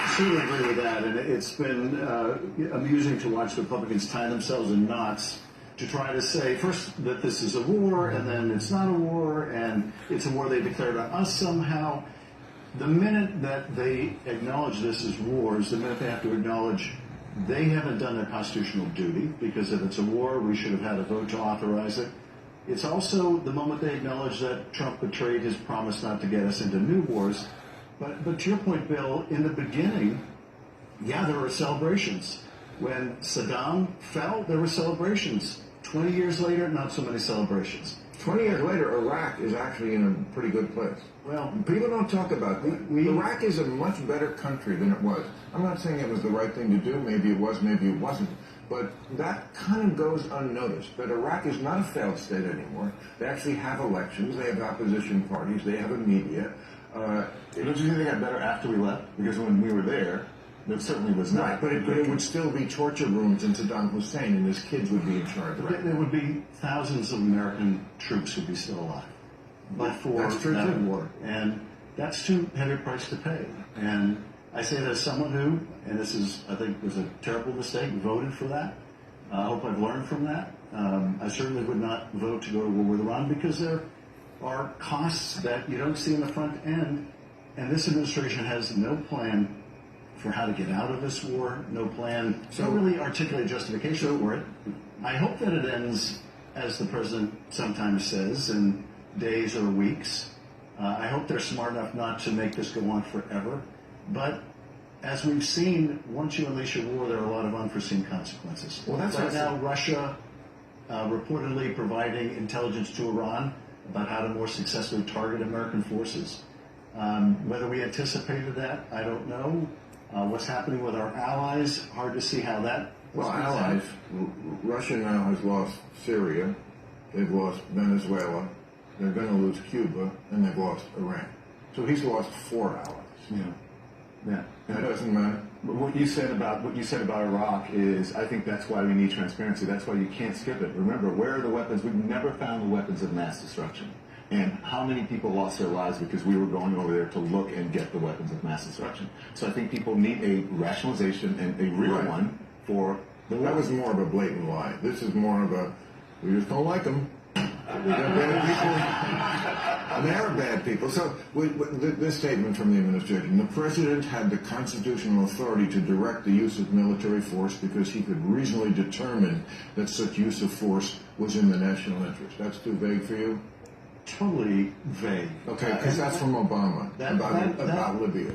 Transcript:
certainly agree with that, and it's been amusing to watch Republicans tie themselves in knots to try to say first that this is a war, and then it's not a war, and it's a war they declared on us somehow. The minute that they acknowledge this as war is the minute they have to acknowledge they haven't done their constitutional duty, because if it's a war, we should have had a vote to authorize it. It's also the moment they acknowledge that Trump betrayed his promise not to get us into new wars. But to your point, Bill, in the beginning, yeah, there were celebrations. When Saddam fell, there were celebrations. 20 years later, not so many celebrations. 20 years later, Iraq is actually in a pretty good place. Well, people don't talk about that. Iraq is a much better country than it was. I'm not saying it was the right thing to do. Maybe it was, maybe it wasn't. But that kind of goes unnoticed. But Iraq is not a failed state anymore. They actually have elections. They have opposition parties. They have a media. Don't you think they got better after we left? Because when we were there, it certainly was not. Right, but it would still be torture rooms in Saddam Hussein, and his kids would be in charge. Right? There would be thousands of American troops who'd be still alive before that war. And that's too heavy a price to pay. And I say that as someone who, and this is, I think, was a terrible mistake, voted for that. I hope I've learned from that. I certainly would not vote to go to war with Iran, because there are costs that you don't see in the front end. And this administration has no plan for how to get out of this war, no plan, no really articulate justification for it. I hope that it ends, as the president sometimes says, in days or weeks. I hope they're smart enough not to make this go on forever. But as we've seen, once you unleash a war, there are a lot of unforeseen consequences. Well, that's right now, Russia reportedly providing intelligence to Iran about how to more successfully target American forces. Whether we anticipated that, I don't know. What's happening with our allies, hard to see how that... Well, allies, Russia now has lost Syria, they've lost Venezuela, they're going to lose Cuba, and they've lost Iran. So he's lost 4 allies. Yeah. That doesn't matter. But what you said about Iraq is, I think that's why we need transparency. That's why you can't skip it. Remember, where are the weapons? We've never found the weapons of mass destruction. And how many people lost their lives because we were going over there to look and get the weapons of mass destruction? So I think people need a rationalization and a real one for the war. That was more of a blatant lie. This is more of a, we just don't like them. They're bad people. And they are bad people. So this statement from the administration: the president had the constitutional authority to direct the use of military force because he could reasonably determine that such use of force was in the national interest. That's too vague for you? Totally vague. Okay, because that's from Obama about Libya.